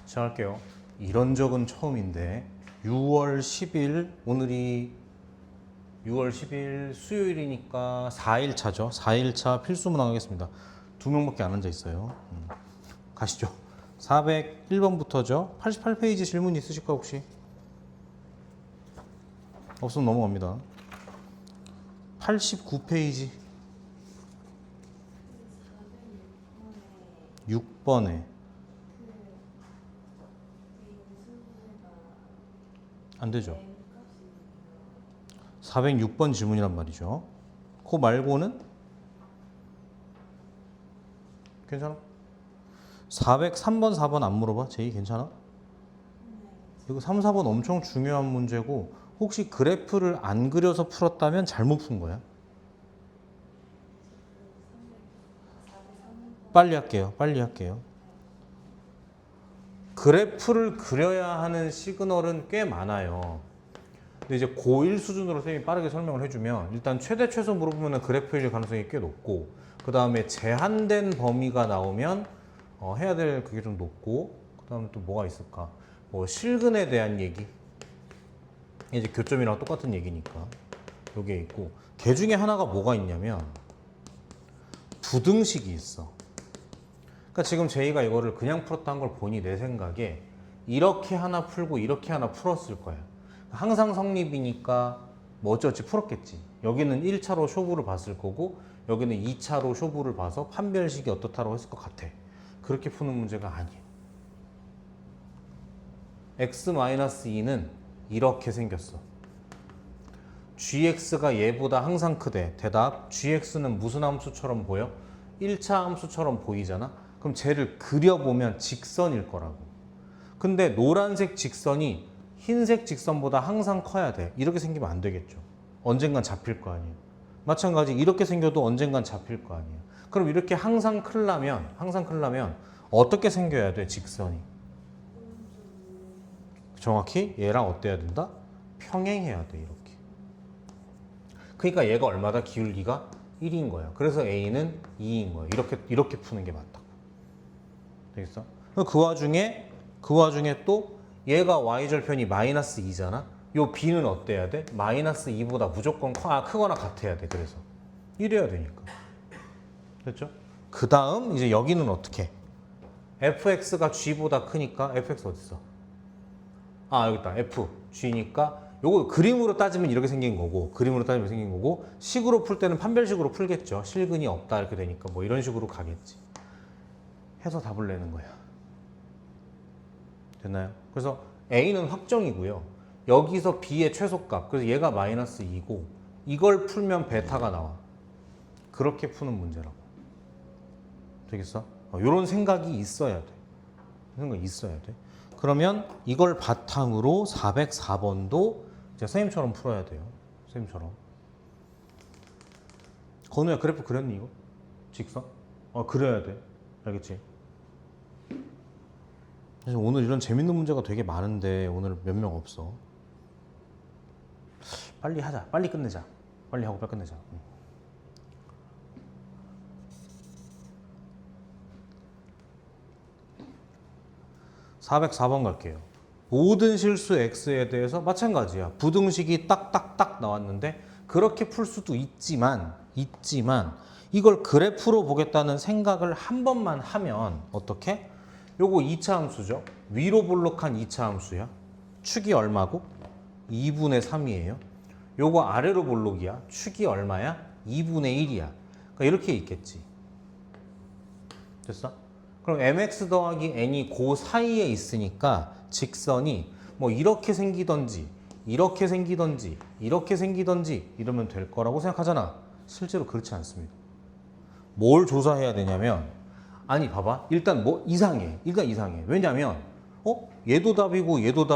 시작할게요. 이런 적은 처음인데 6월 10일 오늘이 6월 10일 수요일이니까 4일차죠. 4일차 필수문항 하겠습니다. 2명밖에 안 앉아 있어요. 가시죠. 401번부터죠. 88페이지 질문 있으실까 혹시? 없으면 넘어갑니다. 89페이지 6번에 안 되죠. 406번 질문이란 말이죠. 그 말고는 괜찮아? 403번, 4번 안 물어봐? 제이 괜찮아? 이거 3, 4번 엄청 중요한 문제고 혹시 그래프를 안 그려서 풀었다면 잘못 푼 거야. 빨리 할게요. 빨리 할게요. 그래프를 그려야 하는 시그널은 꽤 많아요. 근데 이제 고1 수준으로 선생님이 빠르게 설명을 해주면 일단 최대 최소 물어보면 그래프일 가능성이 꽤 높고 그 다음에 제한된 범위가 나오면 해야 될 그게 좀 높고 그 다음에 또 뭐가 있을까? 뭐 실근에 대한 얘기 이제 교점이랑 똑같은 얘기니까 요게 있고 걔 중에 하나가 뭐가 있냐면 부등식이 있어. 그러니까 지금 제이가 이거를 그냥 풀었다는 걸 보니 내 생각에 이렇게 하나 풀고 이렇게 하나 풀었을 거야. 항상 성립이니까 뭐 어찌어찌 풀었겠지. 여기는 1차로 쇼부를 봤을 거고 여기는 2차로 쇼부를 봐서 판별식이 어떻다고 했을 것 같아. 그렇게 푸는 문제가 아니야. x-2는 이렇게 생겼어. gx가 얘보다 항상 크대. 대답, gx는 무슨 함수처럼 보여? 1차 함수처럼 보이잖아? 그럼 쟤를 그려보면 직선일 거라고. 근데 노란색 직선이 흰색 직선보다 항상 커야 돼. 이렇게 생기면 안 되겠죠. 언젠간 잡힐 거 아니에요. 마찬가지 이렇게 생겨도 언젠간 잡힐 거 아니에요. 그럼 이렇게 항상 크려면 어떻게 생겨야 돼, 직선이? 정확히 얘랑 어때야 된다? 평행해야 돼, 이렇게. 그러니까 얘가 얼마다? 기울기가 1인 거야. 그래서 A는 2인 거야. 이렇게 푸는 게 맞다고. 되겠어? 그 와중에 또 얘가 y절편이 마이너스 2잖아. 요 b는 어때야 돼? 마이너스 2보다 무조건 크거나 같아야 돼. 그래서 이래야 되니까. 됐죠? 그 다음 이제 여기는 어떻게? fx가 g보다 크니까 fx 어딨어? 아 여기 있다. f g니까 요거 그림으로 따지면 이렇게 생긴 거고 식으로 풀 때는 판별식으로 풀겠죠. 실근이 없다 이렇게 되니까 뭐 이런 식으로 가겠지. 해서 답을 내는 거야. 됐나요? 그래서 A는 확정이고요. 여기서 B의 최소값, 그래서 얘가 마이너스 2고 이걸 풀면 베타가 나와. 그렇게 푸는 문제라고. 되겠어? 이런 생각이 있어야 돼. 생각이 있어야 돼. 그러면 이걸 바탕으로 404번도 선생님처럼 풀어야 돼요. 선생님처럼. 건우야 그래프 그렸니 이거? 직선? 그려야 돼. 알겠지? 사실 오늘 이런 재밌는 문제가 되게 많은데 오늘 몇 명 없어. 빨리 하자. 빨리 끝내자. 빨리 하고 빨리 끝내자. 404번 갈게요. 모든 실수 x에 대해서 마찬가지야. 부등식이 딱딱딱 나왔는데 그렇게 풀 수도 있지만 이걸 그래프로 보겠다는 생각을 한 번만 하면 어떻게? 요거 2차 함수죠. 위로 볼록한 2차 함수야. 축이 얼마고? 2분의 3이에요. 요거 아래로 볼록이야. 축이 얼마야? 2분의 1이야. 그러니까 이렇게 있겠지. 됐어? 그럼 mx 더하기 n이 그 사이에 있으니까 직선이 뭐 이렇게 생기던지 이러면 될 거라고 생각하잖아. 실제로 그렇지 않습니다. 뭘 조사해야 되냐면 아니 봐봐. 일단 뭐 이상해. 왜냐면 얘도 답이고 얘도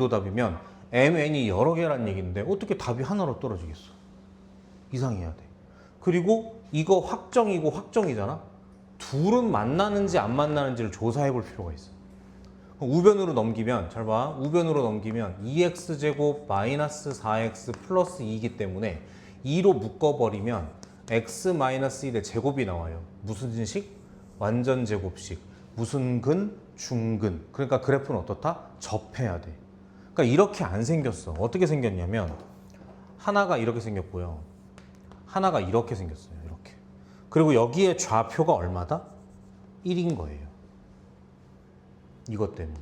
답이면 mn이 여러 개란 얘기인데 어떻게 답이 하나로 떨어지겠어. 이상해야 돼. 그리고 이거 확정이고 확정이잖아. 둘은 만나는지 안 만나는지를 조사해 볼 필요가 있어. 우변으로 넘기면 잘 봐. 우변으로 넘기면 2x제곱 마이너스 4x 플러스 2이기 때문에 2로 묶어버리면 x 마이너스 1의 제곱이 나와요. 무슨 식? 완전 제곱식. 무슨 근? 중근. 그러니까 그래프는 어떻다? 접해야 돼. 그러니까 이렇게 안 생겼어. 어떻게 생겼냐면 하나가 이렇게 생겼고요. 하나가 이렇게 생겼어요. 이렇게. 그리고 여기에 좌표가 얼마다? 1인 거예요. 이것 때문에.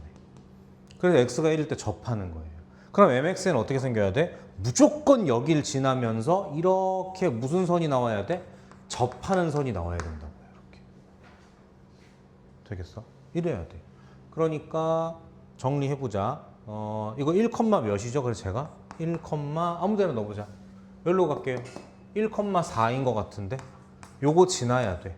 그래서 x가 1일 때 접하는 거예요. 그럼 mx는 어떻게 생겨야 돼? 무조건 여길 지나면서 이렇게 무슨 선이 나와야 돼? 접하는 선이 나와야 된다고요. 이렇게. 되겠어? 이래야 돼. 그러니까 정리해보자. 이거 1, 몇이죠? 그래서 제가 1, 아무 데나 넣어보자. 여기로 갈게요. 1,4인 것 같은데 요거 지나야 돼.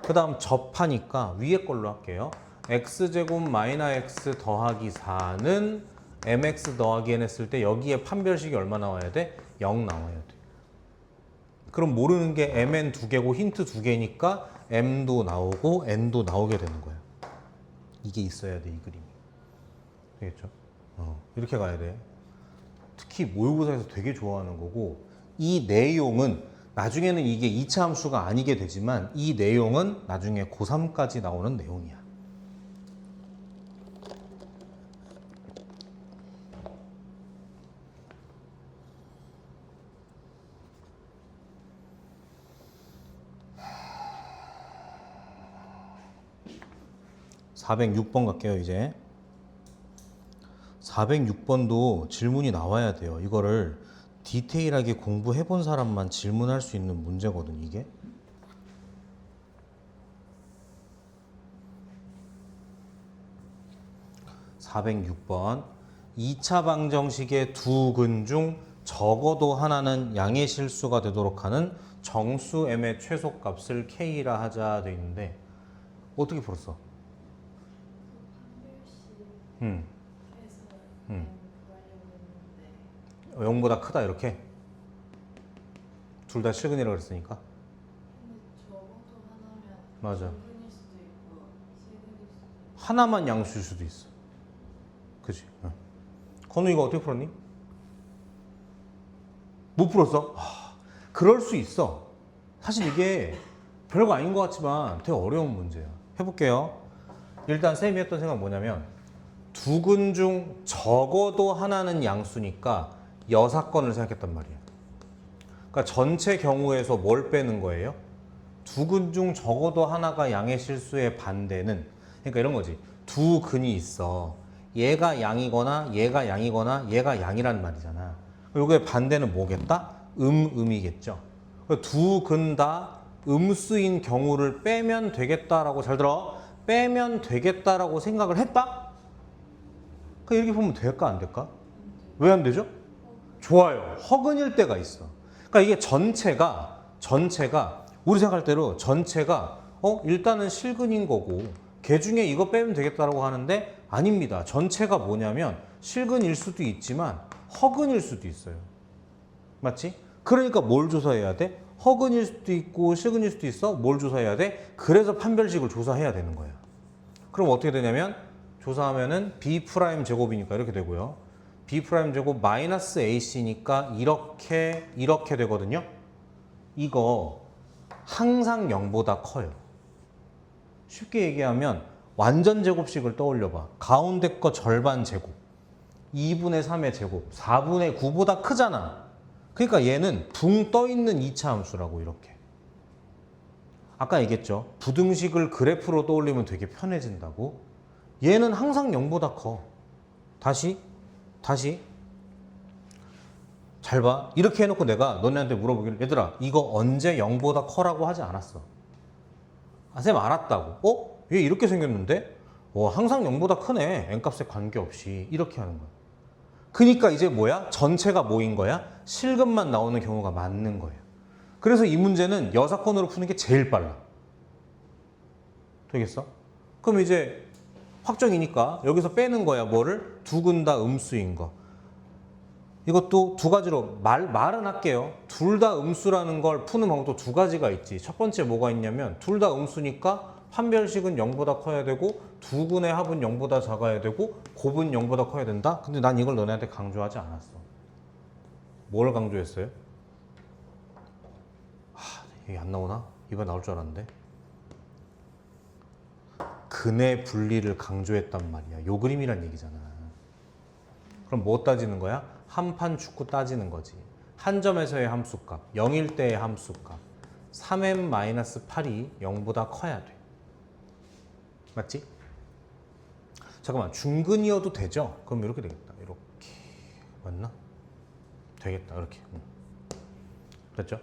그 다음 접하니까 위에 걸로 할게요. x제곱 x 더하기 4는 mx 더하기 n 했을 때 여기에 판별식이 얼마 나와야 돼? 0 나와야 돼. 그럼 모르는 게 mn 2개고 힌트 2개니까 m도 나오고 n도 나오게 되는 거야. 이게 있어야 돼, 이 그림이. 되겠죠? 이렇게 가야 돼. 특히 모의고사에서 되게 좋아하는 거고, 이 내용은 나중에는 이게 2차 함수가 아니게 되지만 이 내용은 나중에 고3까지 나오는 내용이야. (406번) 갈게요. 이제 406번도 질문이 나와야 돼요. 이거를 디테일하게 공부해 본 사람만 질문할 수 있는 문제거든, 이게. (406번) 2차 방정식의 두 근 중 적어도 하나는 양의 실수가 되도록 하는 정수 m의 최소값을 k라 하자 돼 있는데 어떻게 풀었어? 음. 0보다 크다 이렇게? 둘 다 실근이라고 그랬으니까. 맞아. 하나만 양수일 수도 있어. 그치? 건우 이거 어떻게 풀었니? 못 풀었어? 그럴 수 있어. 사실 이게 별거 아닌 것 같지만 되게 어려운 문제야. 해볼게요. 일단 쌤이 했던 생각 뭐냐면 두 근 중 적어도 하나는 양수니까 여사건을 생각했단 말이야. 그러니까 전체 경우에서 뭘 빼는 거예요? 두 근 중 적어도 하나가 양의 실수의 반대는, 그러니까 이런 거지. 두 근이 있어. 얘가 양이거나 얘가 양이거나 얘가 양이란 말이잖아. 요게 반대는 뭐겠다? 음이겠죠. 두 근 다 음수인 경우를 빼면 되겠다라고, 잘 들어. 빼면 되겠다라고 생각을 했다? 이렇게 보면 될까 안 될까? 왜 안 되죠? 좋아요. 허근일 때가 있어. 그러니까 이게 전체가 우리 생각할 대로 전체가 일단은 실근인 거고 걔 중에 이거 빼면 되겠다라고 하는데 아닙니다. 전체가 뭐냐면 실근일 수도 있지만 허근일 수도 있어요. 맞지? 그러니까 뭘 조사해야 돼? 허근일 수도 있고 실근일 수도 있어. 뭘 조사해야 돼? 그래서 판별식을 조사해야 되는 거야. 그럼 어떻게 되냐면 조사하면은 b' 제곱이니까 이렇게 되고요. b' 제곱 마이너스 ac니까 이렇게 되거든요. 이거 항상 0보다 커요. 쉽게 얘기하면 완전 제곱식을 떠올려봐. 가운데 거 절반 제곱, 2분의 3의 제곱, 4분의 9보다 크잖아. 그러니까 얘는 붕 떠있는 2차 함수라고. 이렇게 아까 얘기했죠. 부등식을 그래프로 떠올리면 되게 편해진다고. 얘는 항상 0보다 커. 다시 잘 봐. 이렇게 해놓고 내가 너네한테 물어보기를, 얘들아 이거 언제 0보다 커라고 하지 않았어. 쌤 알았다고. 얘 이렇게 생겼는데 항상 0보다 크네. n값에 관계없이. 이렇게 하는 거야. 그러니까 이제 뭐야? 전체가 뭐인 거야? 실근만 나오는 경우가 맞는 거예요. 그래서 이 문제는 여사건으로 푸는 게 제일 빨라. 되겠어? 그럼 이제 확정이니까 여기서 빼는 거야. 뭐를? 두 근 다 음수인 거. 이것도 두 가지로 말은 할게요. 둘 다 음수라는 걸 푸는 방법도 두 가지가 있지. 첫 번째 뭐가 있냐면 둘 다 음수니까 판별식은 0보다 커야 되고 두 근의 합은 0보다 작아야 되고 곱은 0보다 커야 된다. 근데 난 이걸 너네한테 강조하지 않았어. 뭘 강조했어요? 이게 안 나오나? 이번 나올 줄 알았는데. 근의 분리를 강조했단 말이야. 요 그림이란 얘기잖아. 그럼 뭐 따지는 거야? 한판 축구 따지는 거지. 한 점에서의 함수값, 0일 때의 함수값, 3m-8이 0보다 커야 돼. 맞지? 잠깐만, 중근이어도 되죠? 그럼 이렇게 되겠다. 이렇게. 맞나? 되겠다. 이렇게. 됐죠?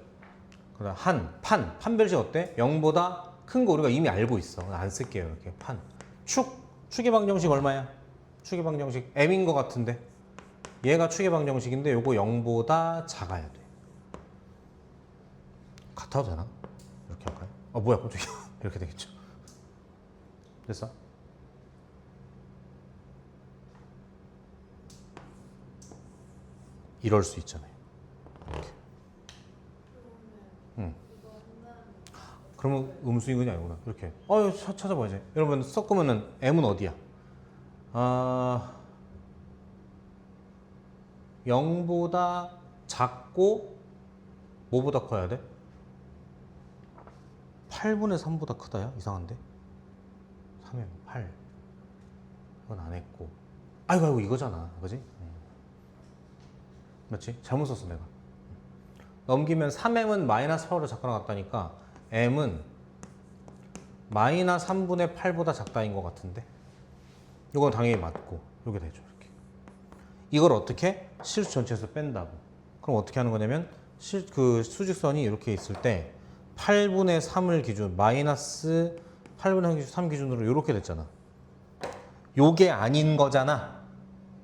그다음 판별식 어때? 0보다 큰 거 우리가 이미 알고 있어. 안 쓸게요. 이렇게 판. 축의 방정식 얼마야? 축의 방정식 m인 거 같은데. 얘가 축의 방정식인데 요거 0보다 작아야 돼. 같아도 되나? 이렇게 할까요? 뭐야 깜짝이야. 이렇게 되겠죠. 됐어? 이럴 수 있잖아요. 이렇게. 그러면 음수인근이 아니구나. 이렇게. 찾아봐야지. 여러분 섞으면은 m은 어디야? 0보다 작고 뭐보다 커야 돼? 8분의 3보다 크다야? 이상한데? 3의 8. 이건 안 했고. 아이고 이거잖아. 그지? 맞지? 잘못 썼어 내가. 넘기면 3m은 마이너스 8보다 작거나 같다니까 m은 마이너스 3분의 8보다 작다인 것 같은데 이건 당연히 맞고 이렇게 되죠. 이렇게. 이걸 어떻게? 실수 전체에서 뺀다고. 그럼 어떻게 하는 거냐면 그 수직선이 이렇게 있을 때 8분의 3을 기준 마이너스 8분의 3 기준으로 이렇게 됐잖아. 요게 아닌 거잖아.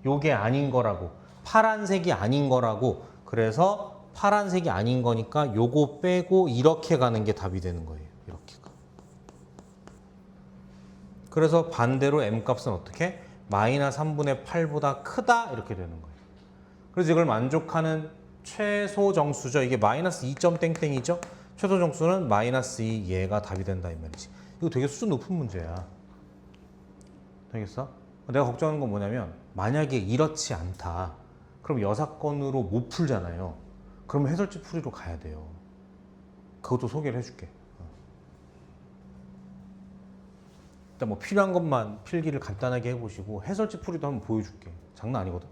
요게 아닌 거라고. 파란색이 아닌 거라고. 그래서 파란색이 아닌 거니까 요거 빼고 이렇게 가는 게 답이 되는 거예요. 이렇게가. 그래서 반대로 m값은 어떻게? 마이너스 3분의 8보다 크다 이렇게 되는 거예요. 그래서 이걸 만족하는 최소 정수죠. 이게 마이너스 2점 땡땡이죠. 최소 정수는 마이너스 2 얘가 답이 된다 이 말이지. 이거 되게 수준 높은 문제야. 되겠어? 내가 걱정하는 건 뭐냐면 만약에 이렇지 않다. 그럼 여사건으로 못 풀잖아요. 그러면 해설지 풀이로 가야 돼요. 그것도 소개를 해줄게. 일단 뭐 필요한 것만 필기를 간단하게 해보시고 해설지 풀이도 한번 보여줄게. 장난 아니거든.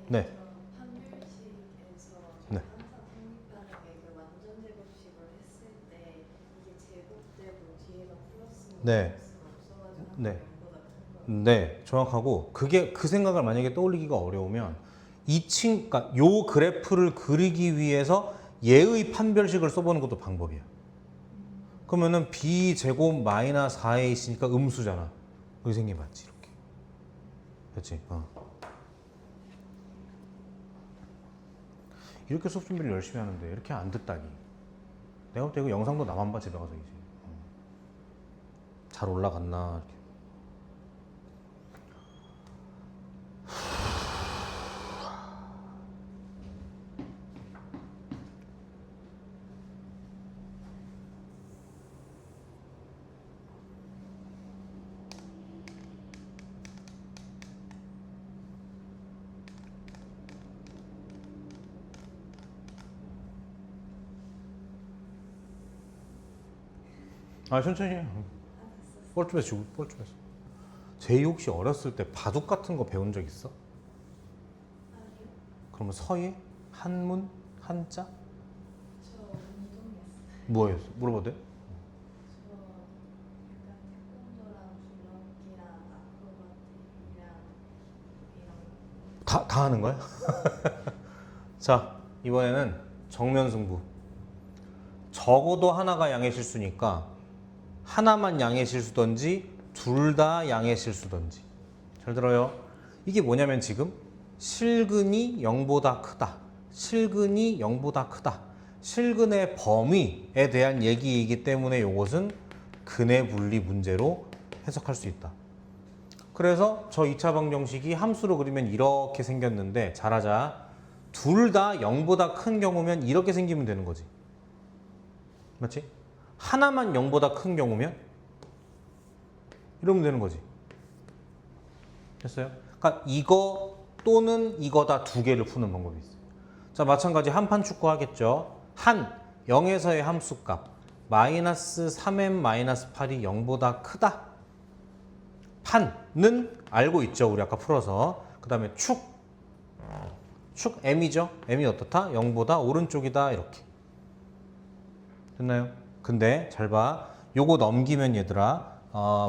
네. 판별식에서 네. 항상 성립하는 게 완전 제곱식을 했을 때 이게 제곱되고 뒤에가 플러스는 네. 없어가지고 네. 이거보다 큰 거. 네, 정확하고 그게 그 생각을 만약에 떠올리기가 어려우면 그러니까 요 그래프를 그리기 위해서 얘의 판별식을 써보는 것도 방법이야. 그러면은 b 제곱 마이너스 4에 있으니까 음수잖아. 여기 생긴 게 맞지 이렇게. 그렇지? 이렇게 수업 준비를 열심히 하는데 이렇게 안 듣다니. 내가 볼 때 이거 영상도 나만 봐 집에 가서 이제. 잘 올라갔나 이렇게. 천천히 해. 뻘쭘해서 지금 뻘쭘해서. 제이 혹시 어렸을 때 바둑 같은 거 배운 적 있어? 아니요. 그러면 서예? 한문? 한자? 저 운동했어요. 뭐였어? 물어봐도 돼? 저 약간 태권도랑 줄넘기랑 아크로바틱이랑 이런 다 하는 거야? 자, 이번에는 정면 승부. 적어도 하나가 양의 실수니까 하나만 양의 실수든지 둘 다 양의 실수든지. 잘 들어요. 이게 뭐냐면 지금 실근이 0보다 크다. 실근이 0보다 크다. 실근의 범위에 대한 얘기이기 때문에 이것은 근의 분리 문제로 해석할 수 있다. 그래서 저 2차 방정식이 함수로 그리면 이렇게 생겼는데 잘하자. 둘 다 0보다 큰 경우면 이렇게 생기면 되는 거지. 맞지? 하나만 0보다 큰 경우면 이러면 되는 거지. 됐어요? 그러니까 이거 또는 이거다 두 개를 푸는 방법이 있어요. 자, 마찬가지 한판 축구 하겠죠. 0에서의 함수값 마이너스 3m-8이 0보다 크다. 판은 알고 있죠. 우리 아까 풀어서. 그 다음에 축 m이죠. m이 어떻다? 0보다 오른쪽이다. 이렇게. 됐나요? 근데 잘 봐. 요거 넘기면 얘들아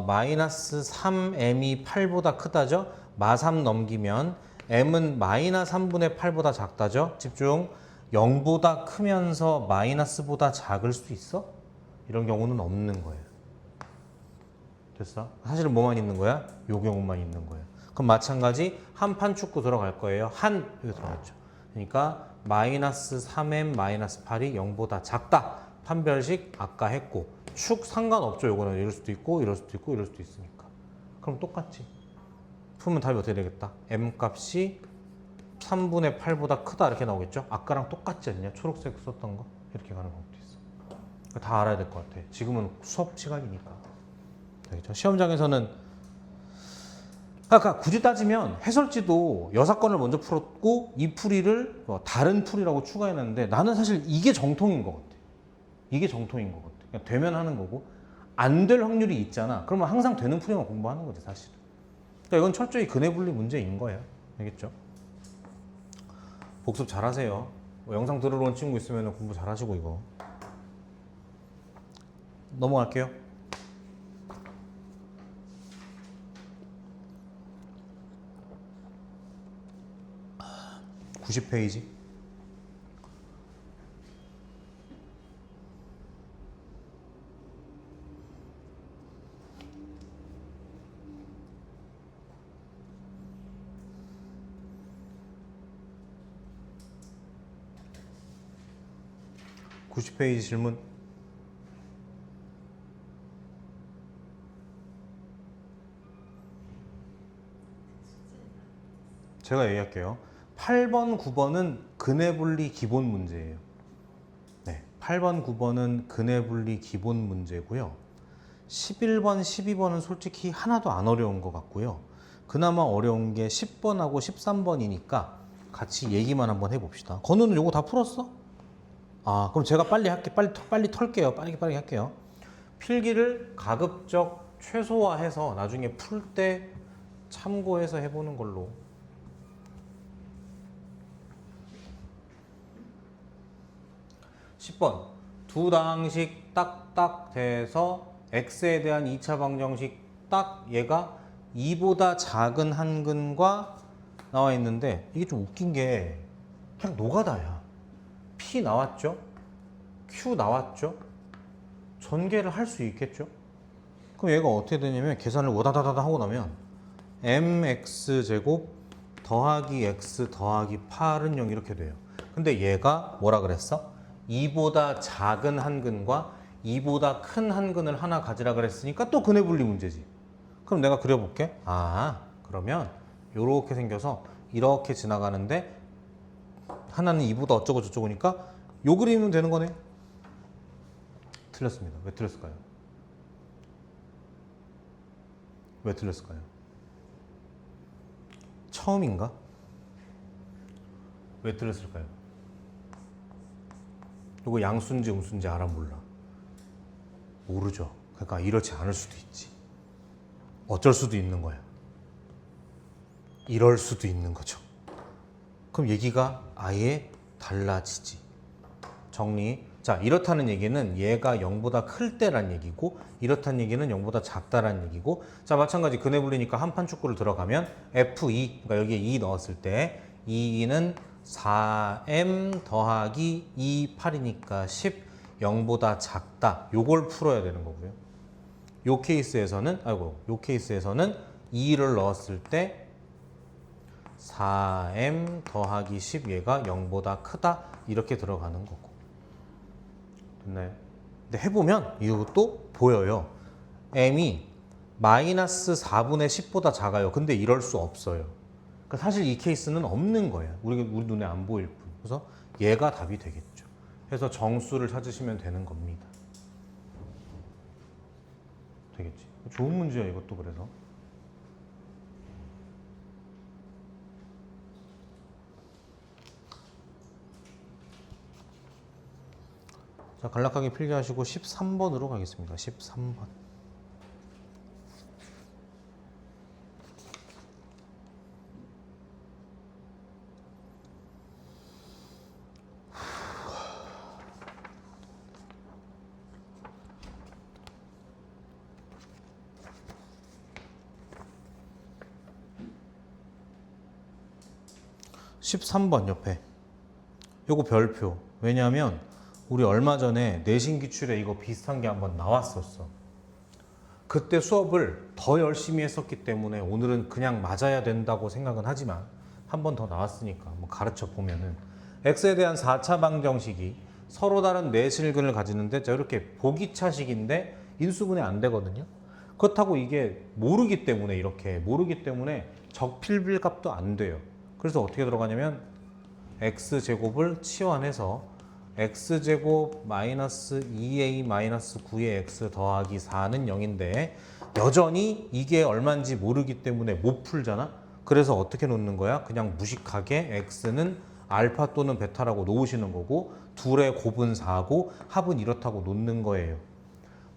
마이너스 3m이 8보다 크다죠? 마3 넘기면 m은 마이너스 3분의 8보다 작다죠? 집중. 0보다 크면서 마이너스보다 작을 수 있어? 이런 경우는 없는 거예요. 됐어? 사실은 뭐만 있는 거야? 요 경우만 있는 거예요. 그럼 마찬가지 한판 축구 들어갈 거예요. 한 여기 들어갔죠. 그러니까 마이너스 3m 마이너스 8이 0보다 작다. 판별식 아까 했고 축 상관없죠. 요거는 이럴 수도 있고 이럴 수도 있고 이럴 수도 있으니까. 그럼 똑같지. 풀면 답이 어떻게 되겠다? m 값이 3분의 8보다 크다 이렇게 나오겠죠? 아까랑 똑같지 않냐? 초록색 썼던 거 이렇게 가는 방법도 있어. 다 알아야 될 것 같아. 지금은 수업 시간이니까. 되겠죠? 시험장에서는 그러니까 굳이 따지면 해설지도 여사건을 먼저 풀었고 이 풀이를 다른 풀이라고 추가해놨는데 나는 사실 이게 정통인 것 같아. 이게 정통인 것 같아. 그냥 되면 하는 거고 안 될 확률이 있잖아. 그러면 항상 되는 풀이만 공부하는 거지 사실은. 그러니까 이건 철저히 근해분리 문제인 거예요. 알겠죠? 복습 잘하세요. 영상 들으러 온 친구 있으면 공부 잘하시고 이거. 넘어갈게요. 90페이지. (90페이지) 질문. 제가 얘기할게요. 8번, 9번은 근해분리 기본 문제예요. 네, 8번, 9번은 근해분리 기본 문제고요. 11번, 12번은 솔직히 하나도 안 어려운 것 같고요. 그나마 어려운 게 10번하고 13번이니까 같이 얘기만 한번 해봅시다. 건우는 요거 다 풀었어? 아, 그럼 제가 빨리 할게. 빨리 털게요. 빠르게 할게요. 필기를 가급적 최소화해서 나중에 풀 때 참고해서 해보는 걸로. 10번 두 다항식 딱딱 돼서 x에 대한 2차 방정식 딱 얘가 2보다 작은 한근과 나와 있는데 이게 좀 웃긴 게 그냥 노가다야. p 나왔죠? q 나왔죠? 전개를 할 수 있겠죠? 그럼 얘가 어떻게 되냐면 계산을 오다다다다 하고 나면 mx제곱 더하기 x 더하기 8은 0 이렇게 돼요. 근데 얘가 뭐라 그랬어? 2보다 작은 한근과 2보다 큰 한근을 하나 가지라 그랬으니까 또 근해분리 문제지. 그럼 내가 그려볼게. 아, 그러면 이렇게 생겨서 이렇게 지나가는데 하나는 2보다 어쩌고 저쩌고니까 요 그림이면 되는 거네. 틀렸습니다. 왜 틀렸을까요? 왜 틀렸을까요? 처음인가? 왜 틀렸을까요? 이거 양수인지 음수인지 알아 몰라? 모르죠. 그러니까 이렇지 않을 수도 있지. 어쩔 수도 있는 거야. 이럴 수도 있는 거죠. 그럼 얘기가 아예 달라지지. 정리. 자, 이렇다는 얘기는 얘가 0보다 클 때란 얘기고 이렇다는 얘기는 0보다 작다란 얘기고 자, 마찬가지 근해분리니까 한판 축구를 들어가면 F2, 그러니까 여기에 2 넣었을 때 2는 4m 더하기 2, 8이니까 10, 0보다 작다. 요걸 풀어야 되는 거고요. 요 케이스에서는 2를 넣었을 때 4m 더하기 10 얘가 0보다 크다. 이렇게 들어가는 거고. 됐나요? 근데 해보면 이것도 보여요. m이 마이너스 4분의 10보다 작아요. 근데 이럴 수 없어요. 그러니까 사실 이 케이스는 없는 거예요. 우리 눈에 안 보일 뿐. 그래서 얘가 답이 되겠죠. 그래서 정수를 찾으시면 되는 겁니다. 되겠지. 좋은 문제야 이것도. 그래서 자, 간략하게 필기하시고 13번으로 가겠습니다. 13번. (13번) 옆에 요거 별표. 왜냐하면 우리 얼마 전에 내신 기출에 이거 비슷한 게 한번 나왔었어. 그때 수업을 더 열심히 했었기 때문에 오늘은 그냥 맞아야 된다고 생각은 하지만 한 번 더 나왔으니까 한번 가르쳐 보면은 x에 대한 4차 방정식이 서로 다른 내실근을 가지는데 자 이렇게 보기차식인데 인수분해 안 되거든요. 그렇다고 이게 모르기 때문에 이렇게 모르기 때문에 적필bil값도 안 돼요. 그래서 어떻게 들어가냐면 x제곱을 치환해서 x제곱 마이너스 2a 마이너스 9의 x 더하기 4는 0인데 여전히 이게 얼마인지 모르기 때문에 못 풀잖아. 그래서 어떻게 놓는 거야? 그냥 무식하게 x는 알파 또는 베타라고 놓으시는 거고 둘의 곱은 4고 합은 이렇다고 놓는 거예요.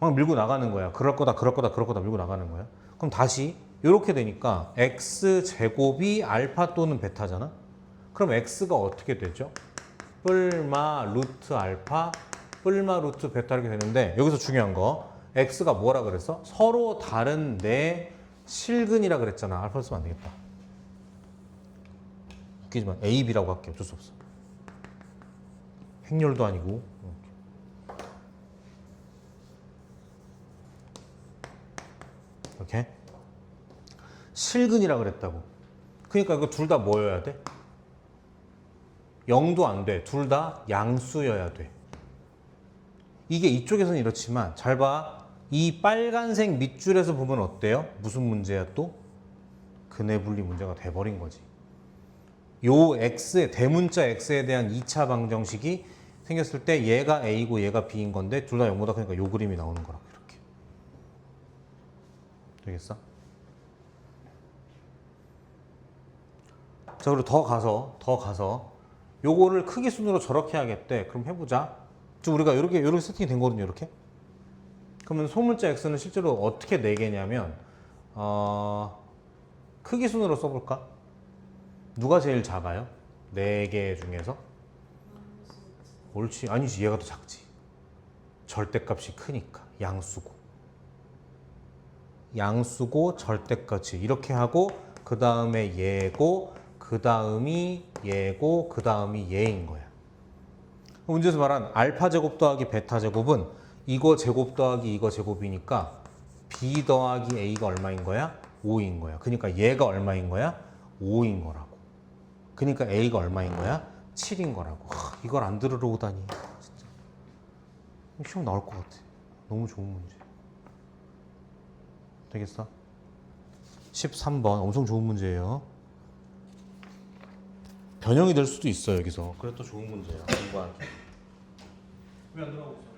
막 밀고 나가는 거야. 그럴 거다 그럴 거다 그럴 거다 밀고 나가는 거야. 그럼 다시 이렇게 되니까 x제곱이 알파 또는 베타잖아. 그럼 x가 어떻게 되죠? 뿔마 루트 알파 뿔마 루트 베타 이렇게 되는데 여기서 중요한 거 x가 뭐라 그랬어? 서로 다른 내 실근이라 그랬잖아. 알파 쓰면 안 되겠다. 웃기지만 a, b라고 할게. 어쩔 수 없어. 행렬도 아니고. 이렇게 실근이라 그랬다고. 그러니까 이거 둘 다 뭐여야 돼? 0도 안 돼. 둘 다 양수여야 돼. 이게 이쪽에서는 이렇지만 잘 봐. 이 빨간색 밑줄에서 보면 어때요? 무슨 문제야 또? 근해분리 문제가 돼버린 거지. 요 x의 대문자 x에 대한 2차 방정식이 생겼을 때 얘가 a고 얘가 b인 건데 둘 다 0보다 크니까 요 그림이 나오는 거라고 이렇게. 되겠어? 자, 그리고 더 가서 요거를 크기 순으로 저렇게 하겠대. 그럼 해보자. 좀 우리가 이렇게 세팅이 된 거거든요. 이렇게. 그러면 소문자 x는 실제로 어떻게 4개냐면 크기 순으로 써볼까? 누가 제일 작아요? 4개 중에서? 옳지. 아니지. 얘가 더 작지. 절대값이 크니까. 양수고 절대값이 이렇게 하고 그 다음에 얘고 그 다음이 얘고 그 다음이 얘인 거야. 문제에서 말한 알파 제곱 더하기 베타 제곱은 이거 제곱 더하기 이거 제곱이니까 b 더하기 a가 얼마인 거야? 5인 거야. 그러니까 얘가 얼마인 거야? 5인 거라고. 그러니까 a가 얼마인 거야? 7인 거라고. 이걸 안 들으러 오다니. 진짜. 시험 나올 것 같아. 너무 좋은 문제. 되겠어? 13번 엄청 좋은 문제예요. 변형이 될 수도 있어 여기서. 그래 또 좋은 문제야. 공부하기. 왜 안 들어가고 있어?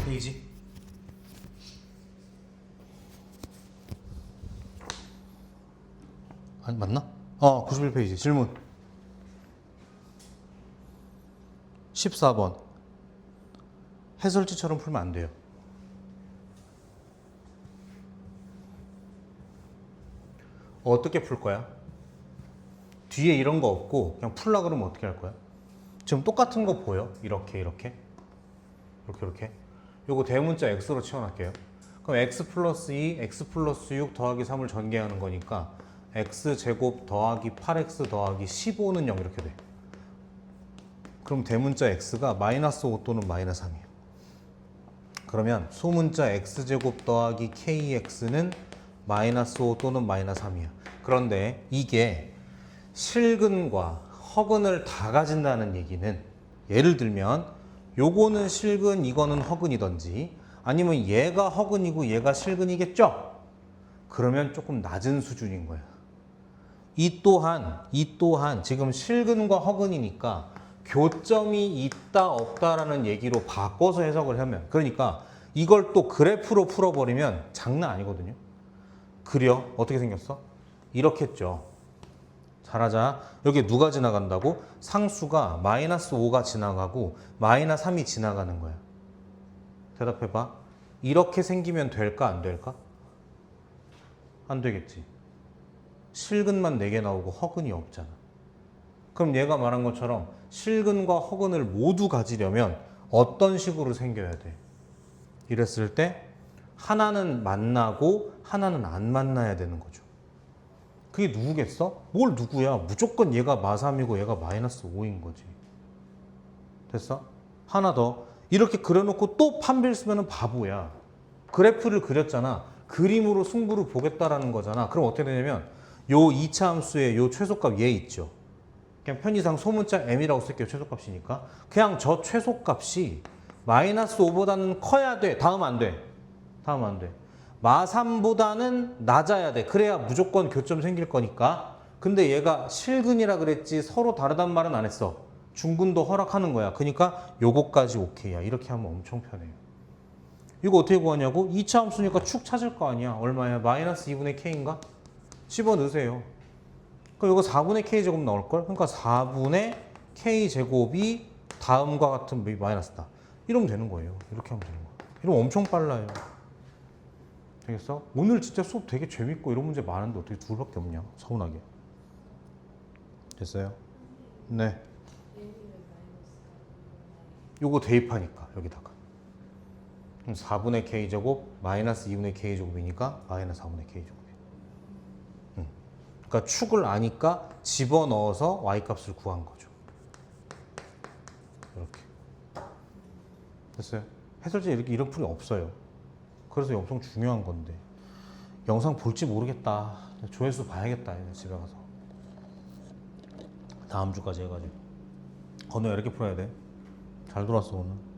페이지. 아니 맞나? 91페이지 질문 14번 해설지처럼 풀면 안 돼요. 어떻게 풀 거야? 뒤에 이런 거 없고 그냥 풀라 그러면 어떻게 할 거야? 지금 똑같은 거 보여? 이렇게 요거 대문자 x로 채워놨게요. 그럼 x 플러스 2, x 플러스 6 더하기 3을 전개하는 거니까 x제곱 더하기 8x 더하기 15는 0 이렇게 돼. 그럼 대문자 x가 마이너스 5 또는 마이너스 3이에요. 그러면 소문자 x제곱 더하기 kx는 마이너스 5 또는 마이너스 3이야. 그런데 이게 실근과 허근을 다 가진다는 얘기는 예를 들면 요거는 실근, 이거는 허근이던지 아니면 얘가 허근이고 얘가 실근이겠죠? 그러면 조금 낮은 수준인 거야. 이 또한 지금 실근과 허근이니까 교점이 있다 없다라는 얘기로 바꿔서 해석을 하면 그러니까 이걸 또 그래프로 풀어버리면 장난 아니거든요. 그려 어떻게 생겼어? 이렇게 했죠. 잘하자. 여기 누가 지나간다고? 상수가 마이너스 5가 지나가고 마이너스 3이 지나가는 거야. 대답해봐. 이렇게 생기면 될까 안 될까? 안 되겠지. 실근만 4개 나오고 허근이 없잖아. 그럼 얘가 말한 것처럼 실근과 허근을 모두 가지려면 어떤 식으로 생겨야 돼? 이랬을 때 하나는 만나고 하나는 안 만나야 되는 거죠. 그게 누구겠어? 뭘 누구야? 무조건 얘가 마3이고 얘가 마이너스 5인 거지. 됐어? 하나 더. 이렇게 그려놓고 또 판별 쓰면 바보야. 그래프를 그렸잖아. 그림으로 승부를 보겠다라는 거잖아. 그럼 어떻게 되냐면 요 2차 함수의 요 최소값 얘 있죠. 그냥 편의상 소문자 m이라고 쓸게요. 최소값이니까. 그냥 저 최소값이 마이너스 5보다는 커야 돼. 다음 안 돼. 다음 안 돼. 마3보다는 낮아야 돼. 그래야 무조건 교점 생길 거니까. 근데 얘가 실근이라 그랬지 서로 다르단 말은 안 했어. 중근도 허락하는 거야. 그러니까 요거까지 오케이야. 이렇게 하면 엄청 편해요. 이거 어떻게 구하냐고? 2차 함수니까 축 찾을 거 아니야. 얼마야? 마이너스 2분의 k인가? 집어넣으세요. 그럼 이거 4분의 k제곱 나올걸? 그러니까 4분의 k제곱이 다음과 같은 마이너스다. 이러면 되는 거예요. 이렇게 하면 되는 거야. 이러면 엄청 빨라요. 되겠어? 오늘 진짜 수업 되게 재밌고 이런 문제 많은데 어떻게 둘밖에 없냐? 서운하게. 됐어요? 네. 요거 대입하니까 여기다가. 그럼 4분의 k제곱 마이너스 2분의 k제곱이니까 마이너스 4분의 k제곱이에요. 그러니까 축을 아니까 집어넣어서 y값을 구한 거죠. 이렇게. 됐어요? 해설지 이런 풀이 없어요. 그래서 엄청 중요한 건데 영상 볼지 모르겠다. 조회수 봐야겠다. 집에 가서 다음 주까지 해가지고 건우야 이렇게 풀어야 돼. 잘 돌았어 오늘.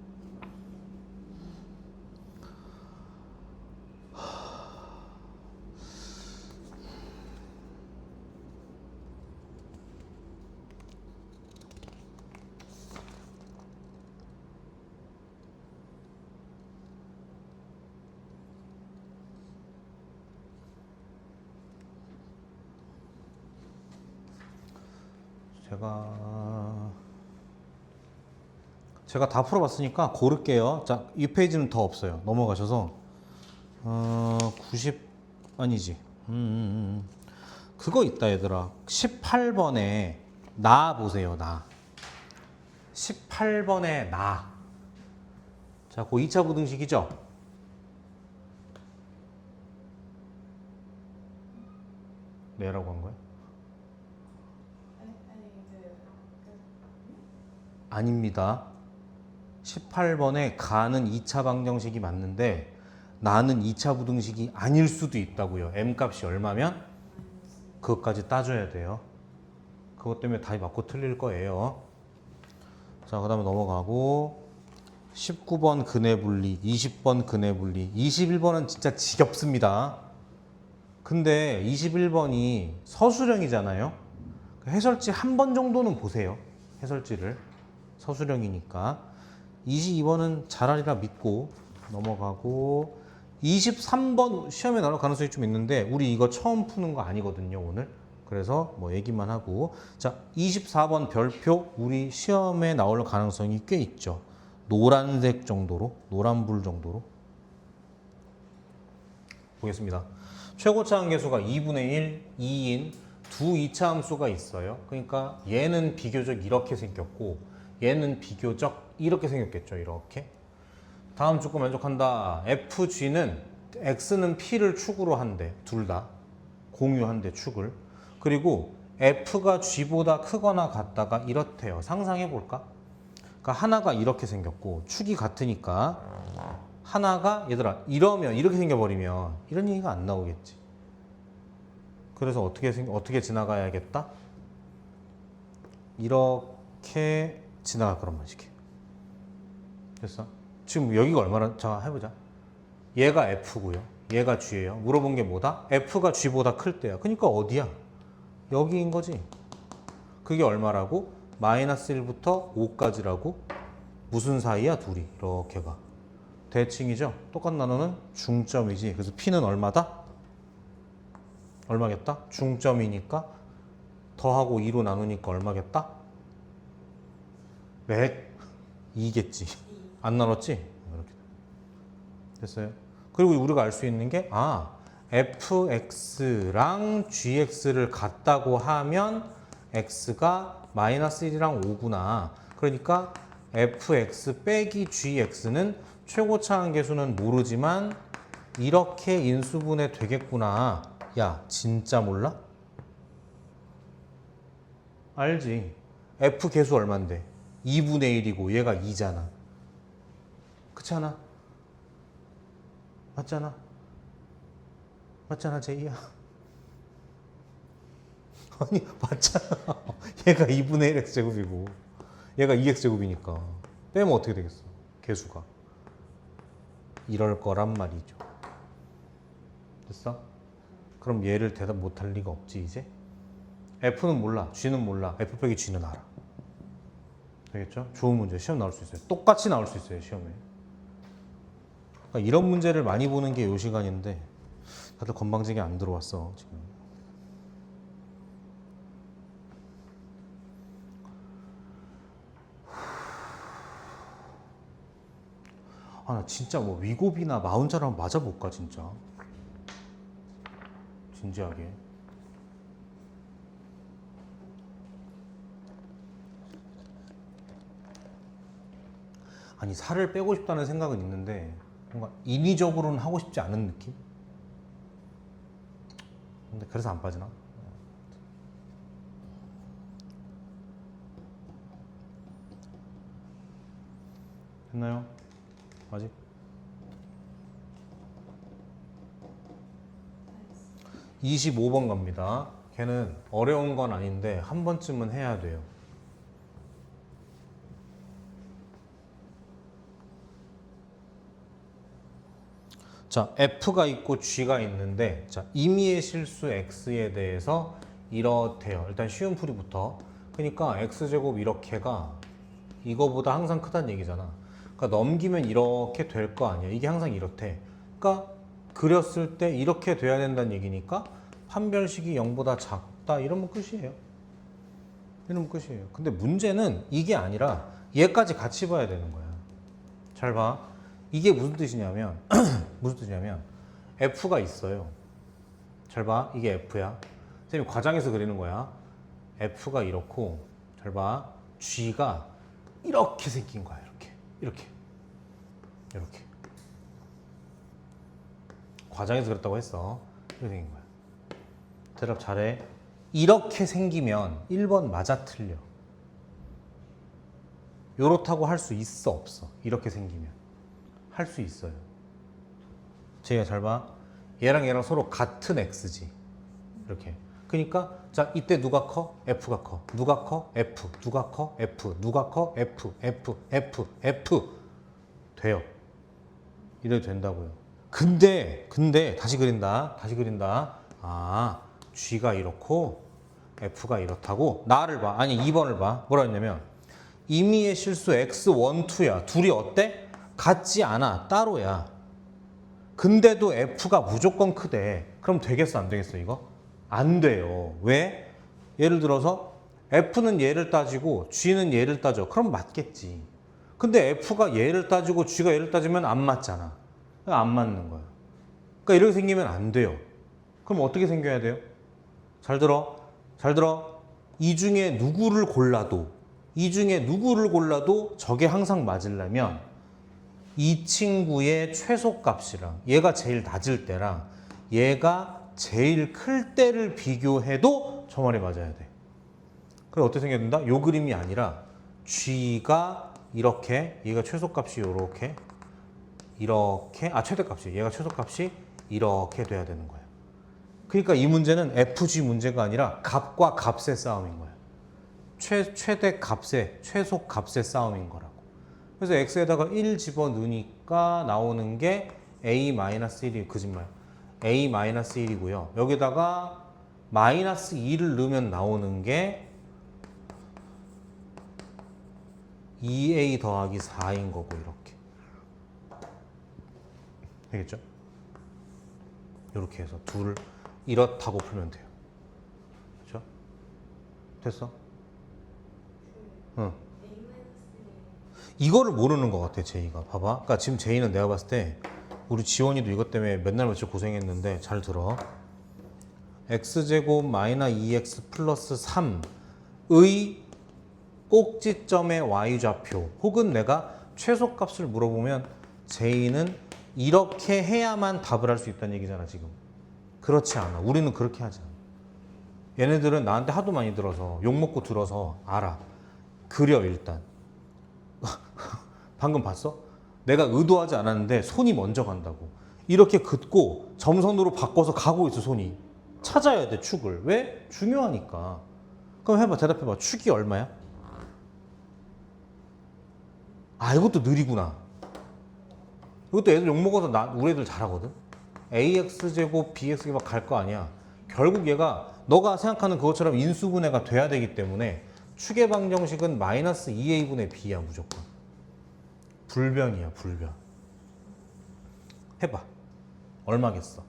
제가 다 풀어봤으니까 고를게요. 자, 이 페이지는 더 없어요. 넘어가셔서 90 아니지. 그거 있다 얘들아. 18번에 나 보세요. 나. 18번에 나. 자, 그 2차 부등식이죠. 네라고 한 거야? 아닙니다. 18번에 가는 2차 방정식이 맞는데 나는 2차 부등식이 아닐 수도 있다고요. m값이 얼마면? 그것까지 따져야 돼요. 그것 때문에 답이 맞고 틀릴 거예요. 자, 그 다음에 넘어가고 19번 근해분리, 20번 근해분리, 21번은 진짜 지겹습니다. 근데 21번이 서술형이잖아요. 해설지 한 번 정도는 보세요. 해설지를. 서술형이니까. 22번은 잘하리라 믿고 넘어가고 23번 시험에 나올 가능성이 좀 있는데 우리 이거 처음 푸는 거 아니거든요 오늘. 그래서 뭐 얘기만 하고 자 24번 별표 우리 시험에 나올 가능성이 꽤 있죠. 노란색 정도로 노란불 정도로 보겠습니다. 최고차 함계수가 2분의 1, 2인 두 2차 함수가 있어요. 그러니까 얘는 비교적 이렇게 생겼고 얘는 비교적 이렇게 생겼겠죠. 이렇게. 다음 조건 만족한다. FG는 X는 P를 축으로 한대. 둘 다. 공유한대 축을. 그리고 F가 G보다 크거나 같다가 이렇대요. 상상해 볼까? 그러니까 하나가 이렇게 생겼고 축이 같으니까 하나가 얘들아 이러면 이렇게 생겨버리면 이런 얘기가 안 나오겠지. 그래서 어떻게 지나가야겠다? 이렇게 지나갈 거란 말이지. 됐어? 지금 여기가 얼마나 자 해보자. 얘가 F고요. 얘가 G예요. 물어본 게 뭐다? F가 G보다 클 때야. 그러니까 어디야? 여기인 거지. 그게 얼마라고? 마이너스 1부터 5까지라고? 무슨 사이야? 둘이. 이렇게가. 대칭이죠? 똑같은 나누는 중점이지. 그래서 P는 얼마다? 얼마겠다? 중점이니까 더하고 2로 나누니까 얼마겠다? 몇? 2겠지. 안 나눴지? 이렇게. 됐어요? 그리고 우리가 알 수 있는 게 fx랑 gx를 같다고 하면 x가 마이너스 1이랑 5구나. 그러니까 fx 빼기 gx는 최고차 함계수는 모르지만 이렇게 인수분해 되겠구나. 야, 진짜 몰라? 알지. f 계수 얼만데? 2분의 1이고 얘가 2잖아. 그렇지 않아? 맞잖아. 맞잖아, 제이야. 아니, 맞잖아. 얘가 2분의 1 x제곱이고 얘가 2x제곱이니까 빼면 어떻게 되겠어? 계수가. 이럴 거란 말이죠. 됐어? 그럼 얘를 대답 못할 리가 없지 이제? F는 몰라, G는 몰라, F 빼기 G는 알아. 되겠죠? 좋은 문제 시험 나올 수 있어요. 똑같이 나올 수 있어요 시험에. 그러니까 이런 문제를 많이 보는 게 요 시간인데 다들 건방지게 안 들어왔어 지금. 나 진짜 뭐 위고비나 마운자를 한번 맞아볼까 진짜. 진지하게. 아니 살을 빼고 싶다는 생각은 있는데 뭔가 인위적으로는 하고 싶지 않은 느낌? 근데 그래서 안 빠지나? 됐나요? 아직? 25번 갑니다. 걔는 어려운 건 아닌데 한 번쯤은 해야 돼요. 자, F가 있고 G가 있는데 자, 임의의 실수 X에 대해서 이렇대요. 일단 쉬운 풀이부터. 그러니까 X제곱 이렇게가 이거보다 항상 크다는 얘기잖아. 그러니까 넘기면 이렇게 될 거 아니야. 이게 항상 이렇대. 그러니까 그렸을 때 이렇게 돼야 된다는 얘기니까 판별식이 0보다 작다 이러면 끝이에요. 이러면 끝이에요. 근데 문제는 이게 아니라 얘까지 같이 봐야 되는 거야. 잘 봐. 이게 무슨 뜻이냐면 무슨 뜻이냐면 F가 있어요. 잘 봐. 이게 F야. 선생님이 과장해서 그리는 거야. F가 이렇고 잘 봐. G가 이렇게 생긴 거야. 이렇게 과장해서 그랬다고 했어. 이렇게 생긴 거야. 대답 잘해. 이렇게 생기면 1번 맞아 틀려. 요렇다고 할 수 있어 없어? 이렇게 생기면 할 수 있어요. 제가 잘 봐. 얘랑 얘랑 서로 같은 x지. 이렇게. 그러니까 자 이때 누가 커? F가 커. 누가 커? F. 누가 커? F. 누가 커? F. F. 돼요. 이래도 된다고요. 근데 다시 그린다. G가 이렇고 F가 이렇다고. 나를 봐. 아니 2번을 봐. 뭐라 했냐면 임의의 실수 X1, 2야. 둘이 어때? 같지 않아. 따로야. 근데도 F가 무조건 크대. 그럼 되겠어 안 되겠어 이거? 안 돼요. 왜? 예를 들어서 F는 얘를 따지고 G는 얘를 따져. 그럼 맞겠지. 근데 F가 얘를 따지고 G가 얘를 따지면 안 맞잖아. 안 맞는 거야. 그러니까 이렇게 생기면 안 돼요. 그럼 어떻게 생겨야 돼요? 잘 들어. 잘 들어. 이 중에 누구를 골라도 저게 항상 맞으려면 이 친구의 최소값이랑 얘가 제일 낮을 때랑 얘가 제일 클 때를 비교해도 저 말이 맞아야 돼. 그럼 어떻게 생겨야 된다? 요 그림이 아니라 G가 이렇게, 얘가 최소값이 이렇게, 최대값이, 얘가 최소값이 이렇게 돼야 되는 거야. 그러니까 이 문제는 FG 문제가 아니라 값과 값의 싸움인 거야. 최대값의, 최소값의 싸움인 거라고. 그래서 x에다가 1 집어넣으니까 나오는 게 a-1이 거짓말. a-1이고요. 여기다가 마이너스 2를 넣으면 나오는 게 2a 더하기 4인 거고 이렇게. 되겠죠? 이렇게 해서 둘을 이렇다고 풀면 돼요. 그렇죠? 됐어? 응. 이거를 모르는 것 같아 제이가. 봐봐. 그러니까 지금 제이는 내가 봤을 때 우리 지원이도 이것 때문에 맨날 며칠 고생했는데 잘 들어. x제곱 마이너 2x 플러스 3의 꼭지점의 y좌표 혹은 내가 최소값을 물어보면 제이는 이렇게 해야만 답을 할 수 있다는 얘기잖아 지금. 그렇지 않아. 우리는 그렇게 하지 않아. 얘네들은 나한테 하도 많이 들어서 욕먹고 들어서 알아. 그려 일단. 방금 봤어? 내가 의도하지 않았는데 손이 먼저 간다고. 이렇게 긋고 점선으로 바꿔서 가고 있어 손이. 찾아야 돼 축을. 왜? 중요하니까. 그럼 해봐. 대답해봐. 축이 얼마야? 이것도 느리구나. 이것도 애들 욕먹어서 우리 애들 잘하거든. AX제곱 BX가 막 갈 거 아니야. 결국 얘가 너가 생각하는 그것처럼 인수분해가 돼야 되기 때문에 축의 방정식은 마이너스 2a분의 b야 무조건. 불변이야 불변. 해봐. 얼마겠어?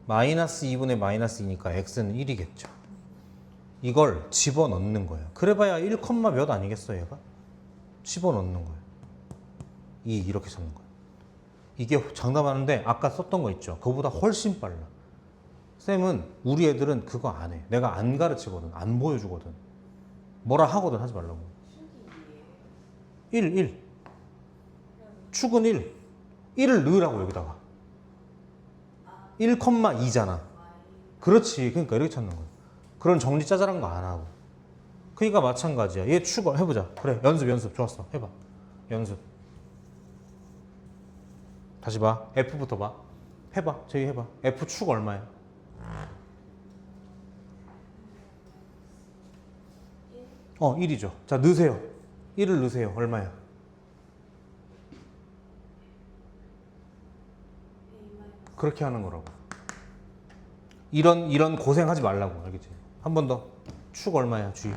마이너스 2분의 마이너스 2니까 x는 1이겠죠. 이걸 집어넣는 거야. 그래봐야 1, 몇 아니겠어 얘가? 집어넣는 거야. 2 이렇게 잡는 거야. 이게 장담하는데 아까 썼던 거 있죠. 그거보다 훨씬 빨라. 쌤은 우리 애들은 그거 안 해. 내가 안 가르치거든. 안 보여주거든. 뭐라 하거든 하지 말라고. 1. 축은 1. 1을 넣으라고 여기다가. 1,2잖아. 그렇지. 그러니까 이렇게 찾는 거야. 그런 정리 짜잘한 거 안 하고. 그러니까 마찬가지야. 얘 축을 해보자. 그래. 연습. 좋았어. 해봐. 연습. 다시 봐. F부터 봐. 해봐. 저희 해봐. F 축 얼마야? 1이죠. 자, 넣으세요. 1을 넣으세요. 얼마야? 그렇게 하는 거라고. 이런 고생하지 말라고. 알겠지? 한 번 더. 축 얼마야? 주의.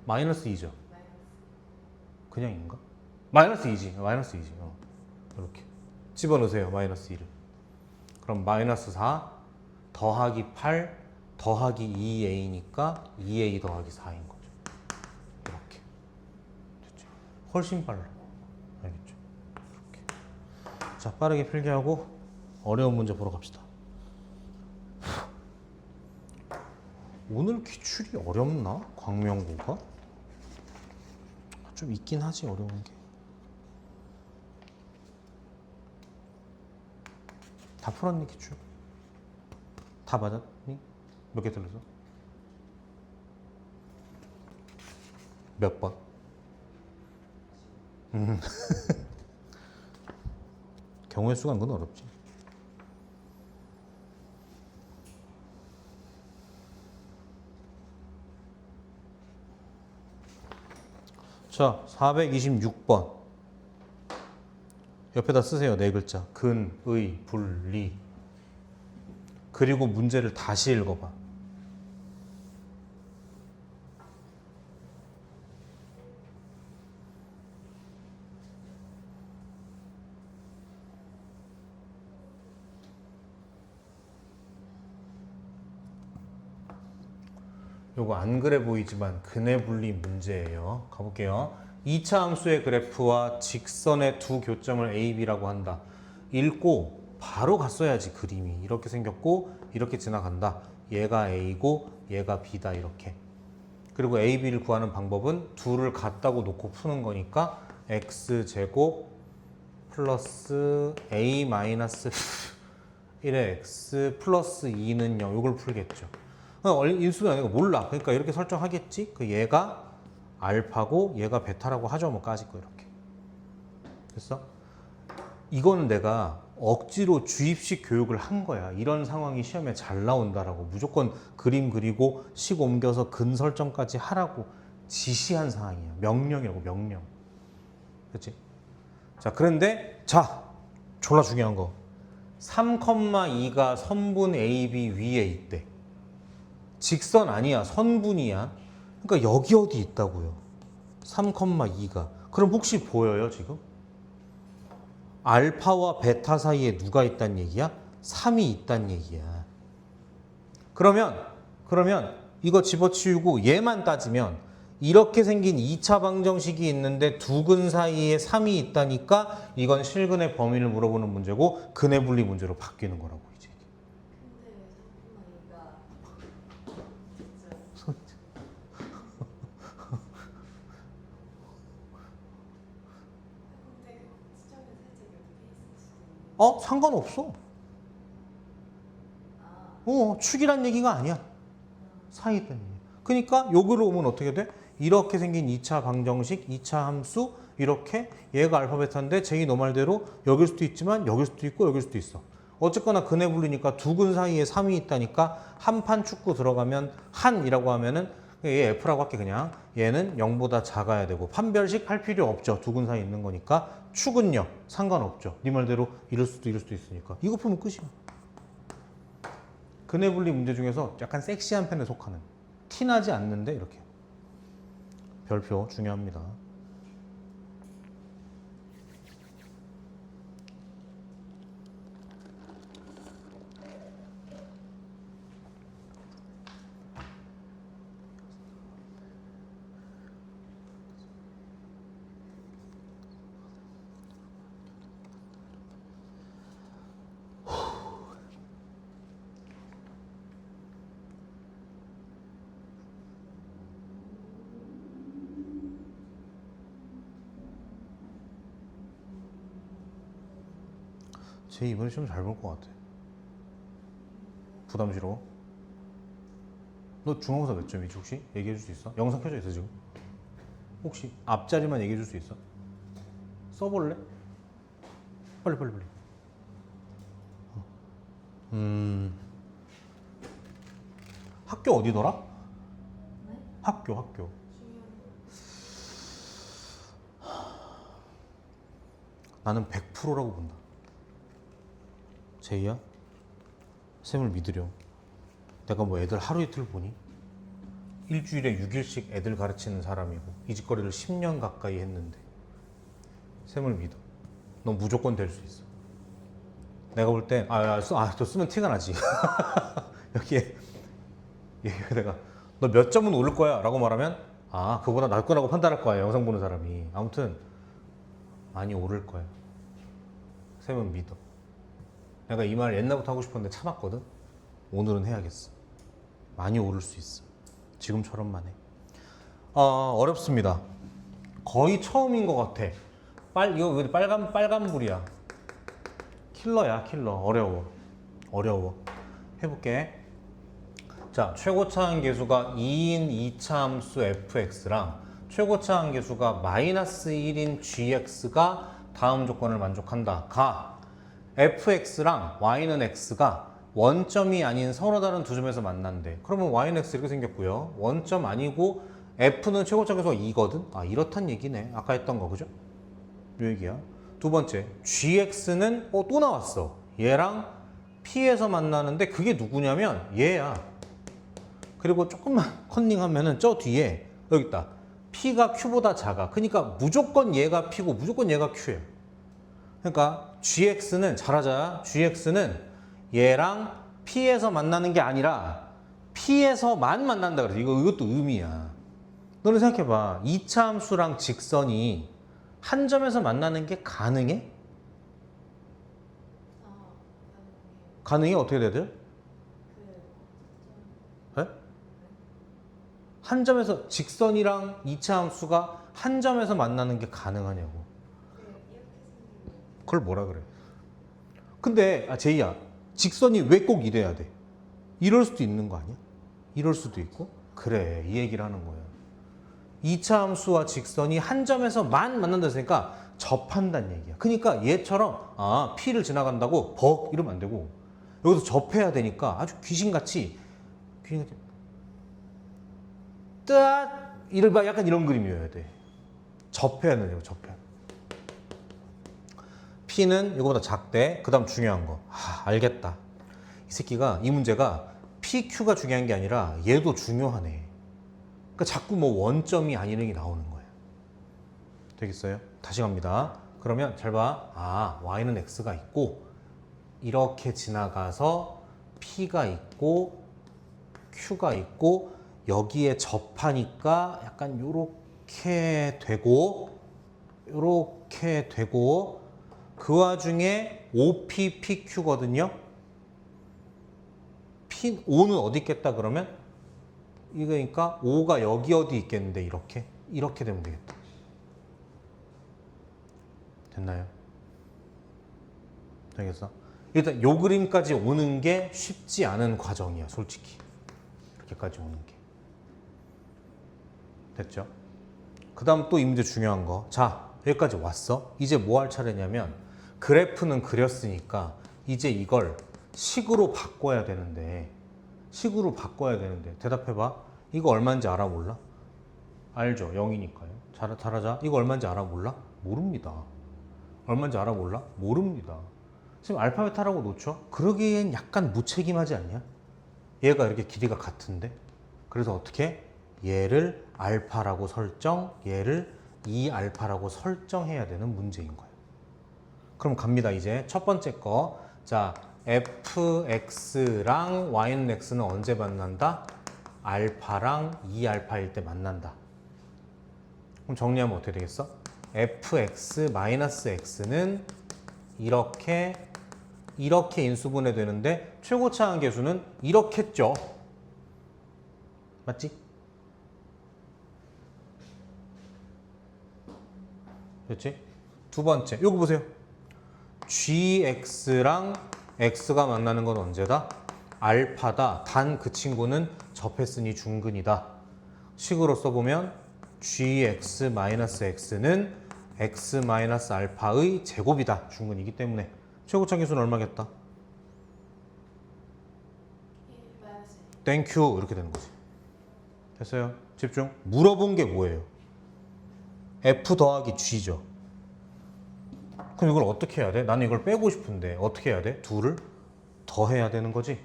마이너스 2죠. 그냥 인가? 마이너스 2지. 마이너스 2지. 이렇게. 집어넣으세요. 마이너스 2를. 그럼 마이너스 4 더하기 8 더하기 2a니까 2a 더하기 4인 거죠. 이렇게. 됐죠? 훨씬 빨라. 알겠죠? 이렇게. 자, 빠르게 필기하고 어려운 문제 보러 갑시다. 오늘 기출이 어렵나? 광명고가? 좀 있긴 하지 어려운 게. 다 풀었니 기출? 다 맞았니? 몇 개 틀렸어? 몇 번? 경우의 수가 은근 어렵지. 자, 426번. 옆에다 쓰세요. 네 글자. 근, 의, 분리. 그리고 문제를 다시 읽어봐. 요거 안 그래 보이지만 근해 분리 문제예요. 가볼게요. 2차 함수의 그래프와 직선의 두 교점을 A, B라고 한다. 읽고 바로 갔어야지 그림이. 이렇게 생겼고 이렇게 지나간다. 얘가 A고 얘가 B다 이렇게. 그리고 A, B를 구하는 방법은 둘을 같다고 놓고 푸는 거니까 X제곱 플러스 A 마이너스 1의 X 플러스 2는 0. 이걸 풀겠죠. 인수가 아니고 몰라. 그러니까 이렇게 설정하겠지. 그 얘가 알파고 얘가 베타라고 하죠. 뭐 까짓 거 이렇게. 됐어? 이거는 내가 억지로 주입식 교육을 한 거야. 이런 상황이 시험에 잘 나온다라고. 무조건 그림 그리고 식 옮겨서 근 설정까지 하라고 지시한 사항이야. 명령이라고 명령. 그렇지? 자, 그런데 자, 졸라 중요한 거. 3,2가 선분 AB 위에 있대. 직선 아니야. 선분이야. 그러니까 여기 어디 있다고요. 3,2가. 그럼 혹시 보여요, 지금? 알파와 베타 사이에 누가 있단 얘기야? 3이 있단 얘기야. 그러면 이거 집어치우고 얘만 따지면 이렇게 생긴 2차 방정식이 있는데 두 근 사이에 3이 있다니까 이건 실근의 범위를 물어보는 문제고 근해 분리 문제로 바뀌는 거라고 이제. 근데 왜 3,2가 근데 그 지점이 살짝 이렇게 있을 수도 있는. 상관없어. 아, 축이란 얘기가 아니야. 사이 있다는 얘기야. 그러니까 여기로 오면 어떻게 돼? 이렇게 생긴 2차 방정식, 2차 함수 이렇게 얘가 알파 베타인데 제이 너 말대로 여길 수도 있지만 여길 수도 있고 여길 수도 있어. 어쨌거나 근해 분리니까 두 근 사이에 3이 있다니까 한 판 축구 들어가면 한이라고 하면은 얘 F라고 할게 그냥. 얘는 0보다 작아야 되고 판별식 할 필요 없죠. 두 근 사이에 있는 거니까 축은요. 상관없죠. 네 말대로 이럴 수도 있으니까. 이거 풀면 끝이야. 근해 분리 문제 중에서 약간 섹시한 편에 속하는. 티나지 않는데 이렇게. 별표 중요합니다. 쟤 이번에 시험 잘 볼 것 같아. 부담스러워? 너 중앙사 몇 점이지 혹시? 얘기해 줄 수 있어? 영상 켜져 있어 지금? 혹시 앞자리만 얘기해 줄 수 있어? 써볼래? 빨리. 학교 어디더라? 네? 학교. 중요한 거. 나는 100%라고 본다. 제이야? 쌤을 믿으렴. 내가 뭐 애들 하루 이틀 보니? 일주일에 6일씩 애들 가르치는 사람이고 이 짓거리를 10년 가까이 했는데 쌤을 믿어. 넌 무조건 될 수 있어. 내가 볼 땐 또 쓰면 티가 나지. 여기에 내가 너 몇 점은 오를 거야 라고 말하면 그거보다 낮 거라고 판단할 거야 영상 보는 사람이. 아무튼 많이 오를 거야. 쌤은 믿어. 내가 이 말 옛날부터 하고 싶었는데 참았거든. 오늘은 해야겠어. 많이 오를 수 있어. 지금처럼만 해. 어렵습니다. 거의 처음인 것 같아. 이거 왜 빨간불이야. 킬러야 킬러. 어려워. 해볼게. 자, 최고차 함계수가 2인 2차 함수 fx랑 최고차 함계수가 마이너스 1인 gx가 다음 조건을 만족한다. fx랑 y는 x가 원점이 아닌 서로 다른 두 점에서 만난대. 그러면 y는 x 이렇게 생겼고요. 원점 아니고 f는 최고차 함계수가 2거든. 이렇단 얘기네. 아까 했던 거 그죠? 이 얘기야. 두 번째, gx는 또 나왔어. 얘랑 p에서 만나는데 그게 누구냐면 얘야. 그리고 조금만 컨닝하면은 저 뒤에 여기 있다. p가 q보다 작아. 그러니까 무조건 얘가 p고 무조건 얘가 q예요. 그러니까 gx는 잘하자. gx는 얘랑 p에서 만나는 게 아니라 P에서만 만난다 그래서 이것도 의미야. 너는 생각해봐. 2차 함수랑 직선이 한 점에서 만나는 게 가능해? 가능해? 어떻게 돼야 돼? 네? 한 점에서 직선이랑 2차 함수가 한 점에서 만나는 게 가능하냐고. 그걸 뭐라 그래? 근데 제이야, 직선이 왜 꼭 이래야 돼? 이럴 수도 있는 거 아니야? 이럴 수도 있고? 그래, 이 얘기를 하는 거야. 2차 함수와 직선이 한 점에서만 만난다 했으니까 접한다는 얘기야. 그러니까 얘처럼 P를 지나간다고 벅 이러면 안 되고 여기서 접해야 되니까 아주 귀신같이 뜨앗 이럴 봐 약간 이런 그림이어야 돼. 접해야 되는 접해. P는 이거보다 작대. 그 다음 중요한 거. 알겠다. 이 새끼가 이 문제가 PQ가 중요한 게 아니라 얘도 중요하네. 그러니까 자꾸 뭐 원점이 아니는 게 나오는 거야. 되겠어요? 다시 갑니다. 그러면 잘 봐. Y는 X가 있고 이렇게 지나가서 P가 있고 Q가 있고 여기에 접하니까 약간 요렇게 되고 요렇게 되고 그 와중에 OP, PQ거든요. O는 어디 있겠다 그러면 이거니까 O가 여기 어디 있겠는데 이렇게 되면 되겠다. 됐나요? 되겠어? 일단 요 그림까지 오는 게 쉽지 않은 과정이야, 솔직히. 이렇게까지 오는 게. 됐죠? 그 다음 또 이 문제 중요한 거. 자, 여기까지 왔어. 이제 뭐 할 차례냐면 그래프는 그렸으니까 이제 이걸 식으로 바꿔야 되는데 대답해봐. 이거 얼마인지 알아 몰라? 알죠? 0이니까요. 잘하자. 이거 얼마인지 알아 몰라? 모릅니다. 얼마인지 알아 몰라? 모릅니다. 지금 알파벳 하라고 놓죠? 그러기엔 약간 무책임하지 않냐? 얘가 이렇게 길이가 같은데? 그래서 어떻게? 얘를 알파라고 설정, 얘를 2알파라고 설정해야 되는 문제인 거예요. 그럼 갑니다. 이제 첫 번째 거. 자, fx랑 y는 x는 언제 만난다? 알파랑 2알파일 때 만난다. 그럼 정리하면 어떻게 되겠어? fx-x는 이렇게 인수분해 되는데 최고차항 계수는 이렇겠죠. 맞지? 그렇지? 두 번째, 요거 보세요. gx랑 x가 만나는 건 언제다? 알파다. 단 그 친구는 접했으니 중근이다. 식으로 써보면 gx-x는 x-알파의 제곱이다. 중근이기 때문에 최고차항 계수는 얼마겠다? 땡큐 이렇게 되는 거지. 됐어요? 집중. 물어본 게 뭐예요? f 더하기 g죠. 그럼 이걸 어떻게 해야 돼? 나는 이걸 빼고 싶은데 어떻게 해야 돼? 둘을 더해야 되는 거지?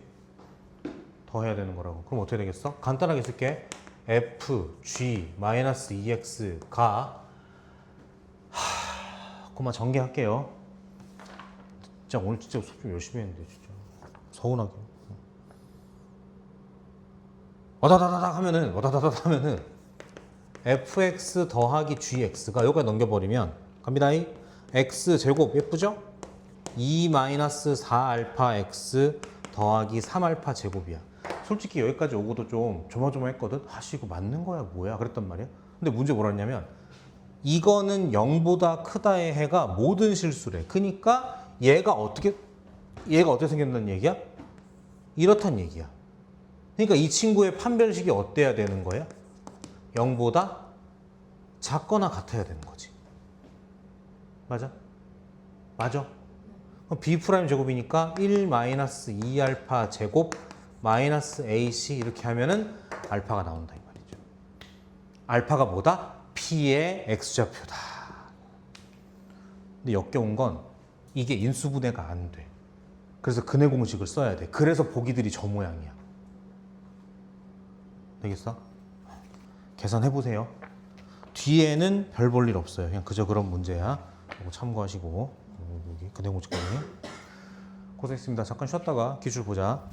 더해야 되는 거라고. 그럼 어떻게 되겠어? 간단하게 쓸게. f, g, 마이너스 2x가 그만 전개할게요. 진짜 오늘 진짜 수업 좀 열심히 했는데 진짜 서운하게. 와다다다닥 하면은 fx 더하기 gx가 여기까지 넘겨버리면 갑니다. x 제곱 예쁘죠? 2-4알파 x 더하기 3알파 제곱이야. 솔직히 여기까지 오고도 좀 조마조마했거든. 아씨 이거 맞는 거야 뭐야 그랬단 말이야. 근데 문제 뭐라 했냐면 이거는 0보다 크다의 해가 모든 실수래. 그러니까 얘가 어떻게 생겼다는 얘기야? 이렇단 얘기야. 그러니까 이 친구의 판별식이 어때야 되는 거야? 0보다 작거나 같아야 되는 거지. 맞아? 맞아? 그럼 b' 제곱이니까 1-2알파 제곱 마이너스 ac 이렇게 하면은 알파가 나온다 이 말이죠. 알파가 뭐다? P의 x좌표다. 근데 역겨운 건 이게 인수분해가 안 돼. 그래서 근해 공식을 써야 돼. 그래서 보기들이 저 모양이야. 되겠어? 계산해보세요. 뒤에는 별 볼 일 없어요. 그냥 그저 그런 문제야. 이거 참고하시고 여기 근해 공식까지 고생했습니다. 잠깐 쉬었다가 기출 보자.